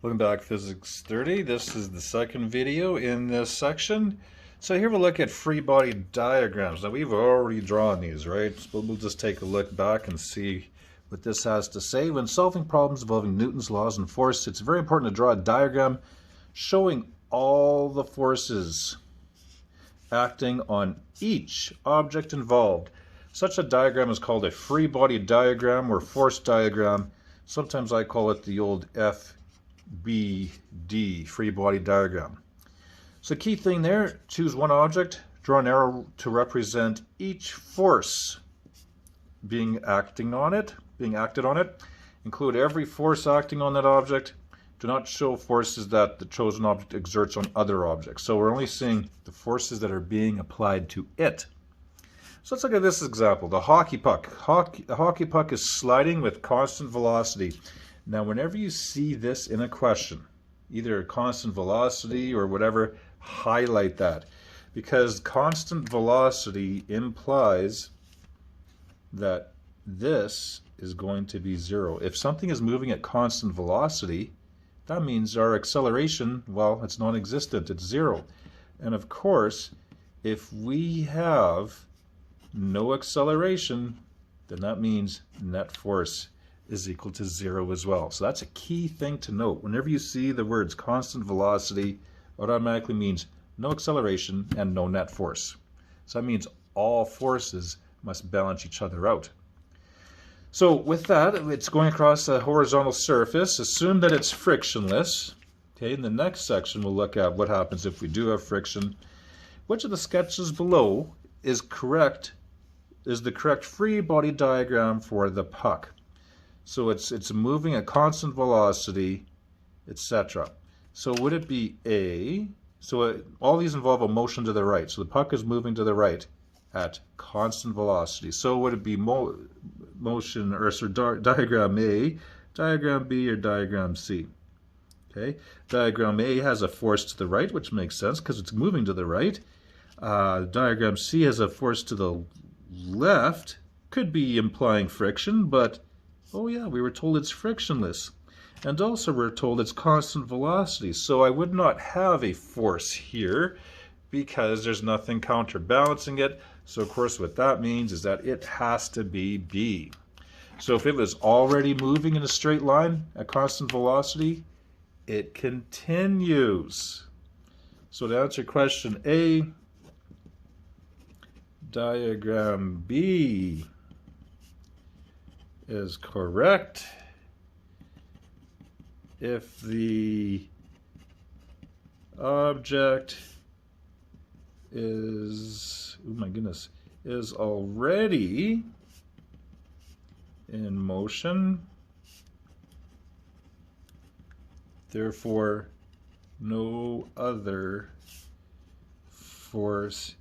Welcome back, Physics 30. This is the second video in this section. So here we'll look at free body diagrams. Now we've already drawn these, right? So we'll just take a look back and see what this has to say. When solving problems involving Newton's laws and force, it's very important to draw a diagram showing all the forces acting on each object involved. Such a diagram is called a free body diagram or force diagram. Sometimes I call it the old FBD, free body diagram. So key thing there, choose one object, draw an arrow to represent each force being acted on it. Include every force acting on that object. Do not show forces that the chosen object exerts on other objects. So we're only seeing the forces that are being applied to it. So let's look at this example, the hockey puck. The hockey puck is sliding with constant velocity. Now, whenever you see this in a question, either a constant velocity or whatever, highlight that. Because constant velocity implies that this is going to be zero. If something is moving at constant velocity, that means our acceleration, well, it's non-existent, it's zero. And of course, if we have no acceleration, then that means net force is equal to zero as well. So that's a key thing to note. Whenever you see the words constant velocity, it automatically means no acceleration and no net force. So that means all forces must balance each other out. So with that, it's going across a horizontal surface. Assume that it's frictionless. Okay, in the next section we'll look at what happens if we do have friction. Which of the sketches below is the correct free body diagram for the puck? So it's moving at constant velocity, etc. So would it be A? So all these involve a motion to the right. So the puck is moving to the right at constant velocity. So would it be motion or diagram A, diagram B, or diagram C? Okay, diagram A has a force to the right, which makes sense because it's moving to the right. Diagram C has a force to the left, could be implying friction, but oh yeah, we were told it's frictionless. And also we're told it's constant velocity, so I would not have a force here because there's nothing counterbalancing it. So of course what that means is that it has to be B. So if it was already moving in a straight line at constant velocity, it continues. So to answer question A, diagram B is correct if the object is, oh my goodness, is already in motion, therefore no other force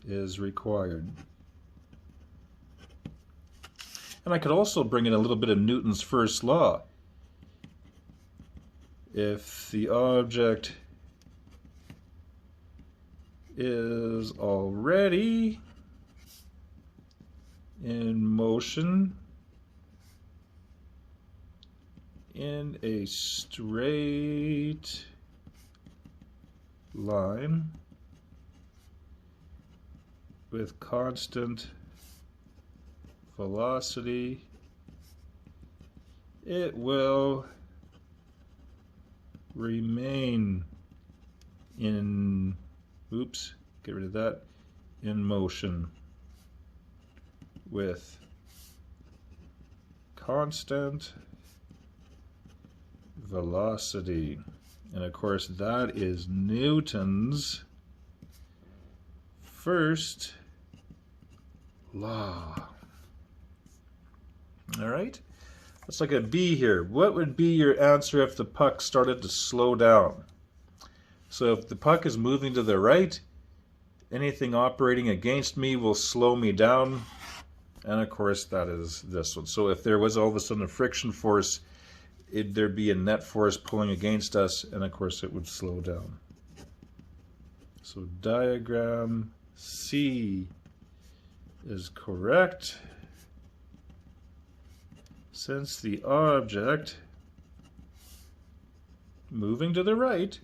is required. And I could also bring in a little bit of Newton's first law. If the object is already in motion in a straight line with constant velocity, it will remain in, get rid of that, in motion with constant velocity. And of course that is Newton's first law. All right, let's look at B here. What would be your answer if the puck started to slow down? So if the puck is moving to the right, anything operating against me will slow me down. And of course that is this one. So if there was all of a sudden a friction force, there'd be a net force pulling against us, and of course it would slow down. So diagram C is correct. Since the object moving to the right.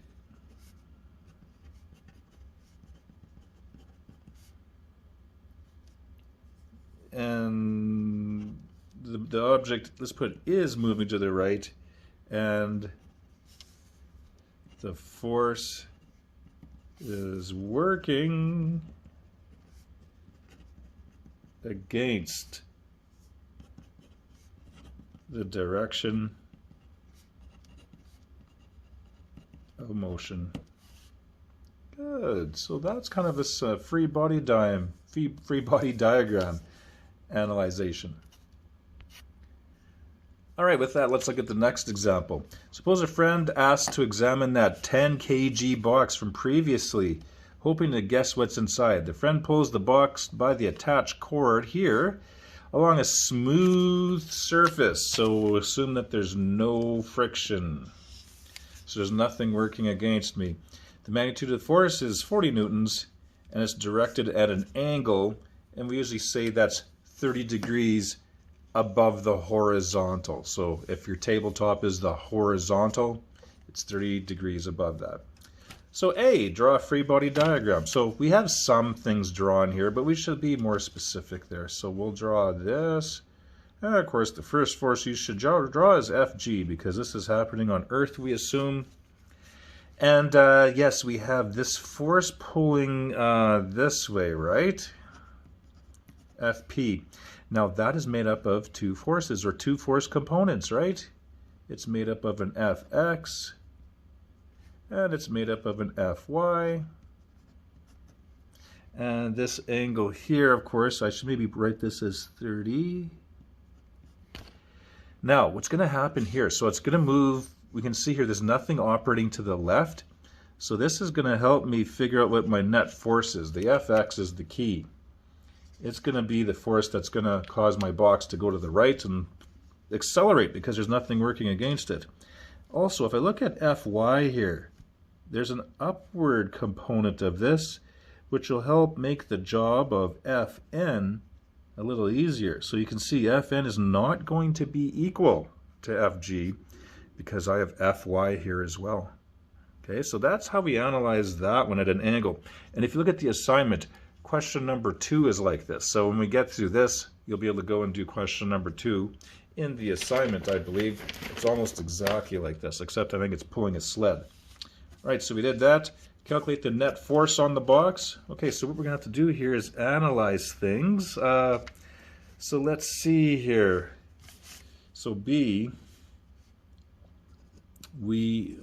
And the object, let's put is moving to the right, and the force is working against the direction of motion. Good. So that's kind of this free body diagram analyzation. All right, with that, let's look at the next example. Suppose a friend asks to examine that 10 kg box from previously, hoping to guess what's inside. The friend pulls the box by the attached cord here along a smooth surface. So we'll assume that there's no friction. So there's nothing working against me. The magnitude of the force is 40 newtons, and it's directed at an angle, and we usually say that's 30 degrees above the horizontal. So if your tabletop is the horizontal, it's 30 degrees above that. So A, draw a free body diagram. So we have some things drawn here, but we should be more specific there. So we'll draw this. And of course, the first force you should draw is Fg, because this is happening on Earth, we assume. And yes, we have this force pulling this way, right? Fp. Now that is made up of two forces, or two force components, right? It's made up of an Fx, and it's made up of an Fy. And this angle here, of course, I should maybe write this as 30. Now, what's going to happen here? So it's going to move. We can see here there's nothing operating to the left. So this is going to help me figure out what my net force is. The Fx is the key. It's going to be the force that's going to cause my box to go to the right and accelerate because there's nothing working against it. Also, if I look at Fy here, there's an upward component of this, which will help make the job of Fn a little easier. So you can see Fn is not going to be equal to Fg because I have Fy here as well. Okay, so that's how we analyze that one at an angle. And if you look at the assignment, question number 2 is like this. So when we get through this, you'll be able to go and do question number 2 in the assignment, I believe. It's almost exactly like this, except I think it's pulling a sled. All right, so we did that. Calculate the net force on the box. Okay, so what we're going to have to do here is analyze things. So let's see here. So B, we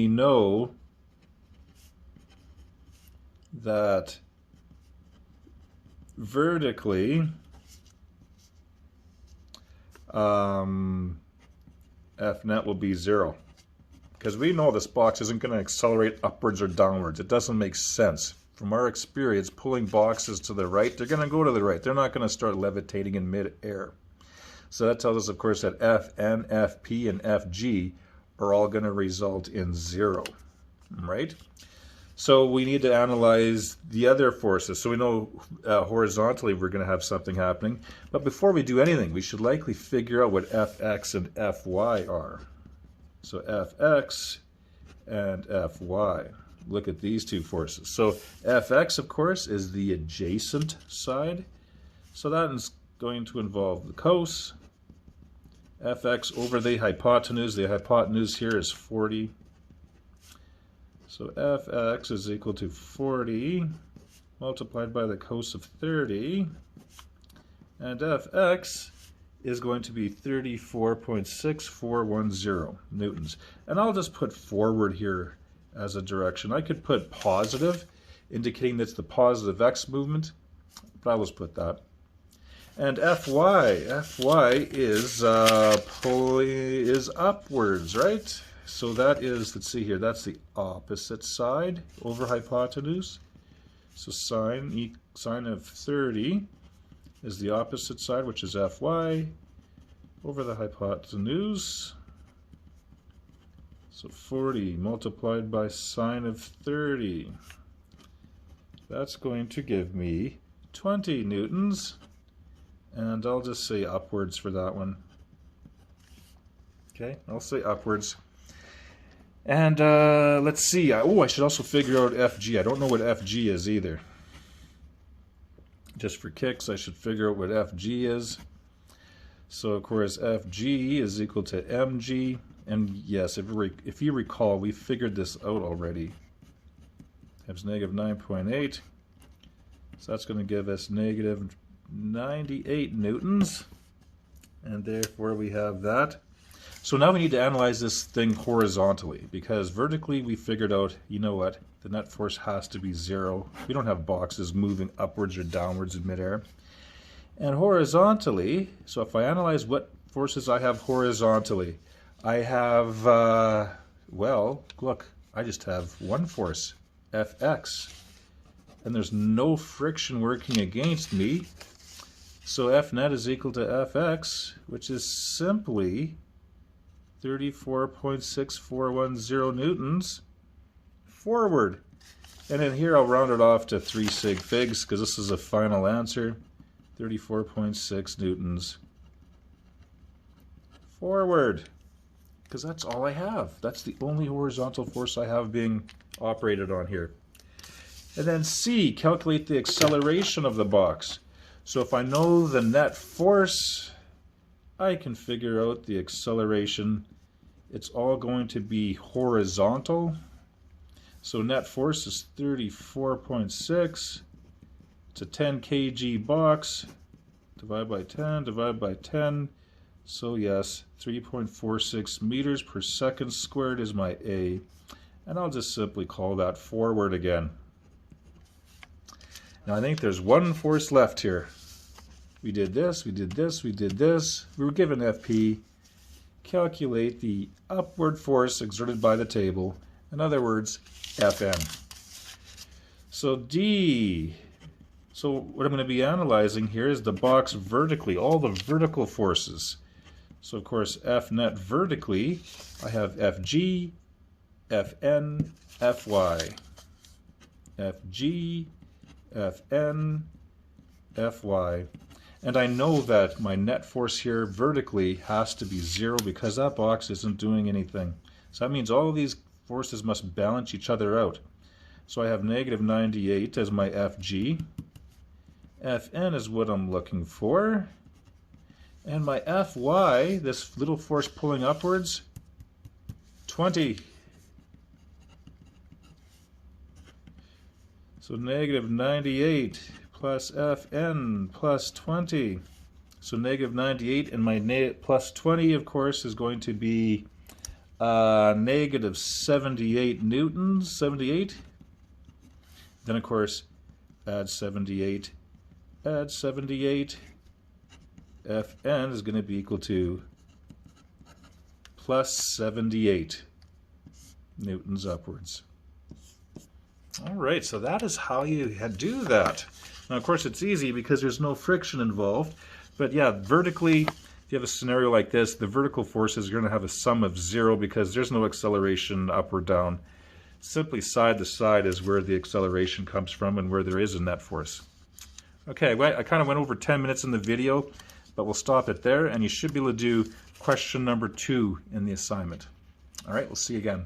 know that vertically F net will be 0. Because we know this box isn't going to accelerate upwards or downwards. It doesn't make sense. From our experience, pulling boxes to the right, they're going to go to the right. They're not going to start levitating in mid-air. So that tells us, of course, that Fn, Fp, and Fg are all going to result in 0. Right? So we need to analyze the other forces. So we know horizontally we're going to have something happening. But before we do anything, we should likely figure out what Fx and Fy are. So Fx and Fy. Look at these two forces. So Fx, of course, is the adjacent side. So that is going to involve the cos. Fx over the hypotenuse. The hypotenuse here is 40. So Fx is equal to 40 multiplied by the cos of 30. And Fx is going to be 34.6410 newtons. And I'll just put forward here as a direction. I could put positive, indicating that's the positive x movement, but I'll just put that. And Fy is is upwards, right? So that is, let's see here, that's the opposite side over hypotenuse. So sine of 30 is the opposite side, which is Fy, over the hypotenuse. So 40 multiplied by sine of 30. That's going to give me 20 newtons. And I'll just say upwards for that one. Okay, I'll say upwards. And let's see. I should also figure out FG. I don't know what FG is either. Just for kicks, I should figure out what FG is. So, of course, FG is equal to mg. And yes, if you recall, we figured this out already. Times negative 9.8. So that's going to give us negative 98 newtons. And therefore we have that. So now we need to analyze this thing horizontally, because vertically we figured out, you know what, the net force has to be 0. We don't have boxes moving upwards or downwards in midair. And horizontally, so if I analyze what forces I have horizontally, I have, well, look, I just have one force, Fx. And there's no friction working against me. So F net is equal to Fx, which is simply 34.6410 newtons forward. And then here I'll round it off to 3 sig figs, because this is a final answer. 34.6 newtons forward. Because that's all I have. That's the only horizontal force I have being operated on here. And then C, calculate the acceleration of the box. So if I know the net force, I can figure out the acceleration. It's all going to be horizontal. So net force is 34.6. It's a 10 kg box. Divide by 10, divide by 10. So yes, 3.46 meters per second squared is my A. And I'll just simply call that forward again. Now I think there's one force left here. We did this, we did this, we did this. We were given FP. Calculate the upward force exerted by the table. In other words, Fn. So D. So what I'm going to be analyzing here is the box vertically, all the vertical forces. So of course F net vertically, I have Fg, Fn, Fy. Fg, Fn, Fy. And I know that my net force here vertically has to be 0 because that box isn't doing anything. So that means all of these forces must balance each other out. So I have negative 98 as my Fg. Fn is what I'm looking for. And my Fy, this little force pulling upwards, 20. So negative 98 plus Fn plus 20. So negative 98, and my plus 20, of course, is going to be negative 78 newtons, 78. Then, of course, add 78, add 78. Fn is going to be equal to plus 78 newtons upwards. All right, so that is how you do that. Now, of course, it's easy because there's no friction involved. But yeah, vertically, if you have a scenario like this, the vertical forces are going to have a sum of 0 because there's no acceleration up or down. Simply side to side is where the acceleration comes from and where there is a net force. Okay, well, I kind of went over 10 minutes in the video, but we'll stop it there, and you should be able to do question number 2 in the assignment. All right, we'll see you again.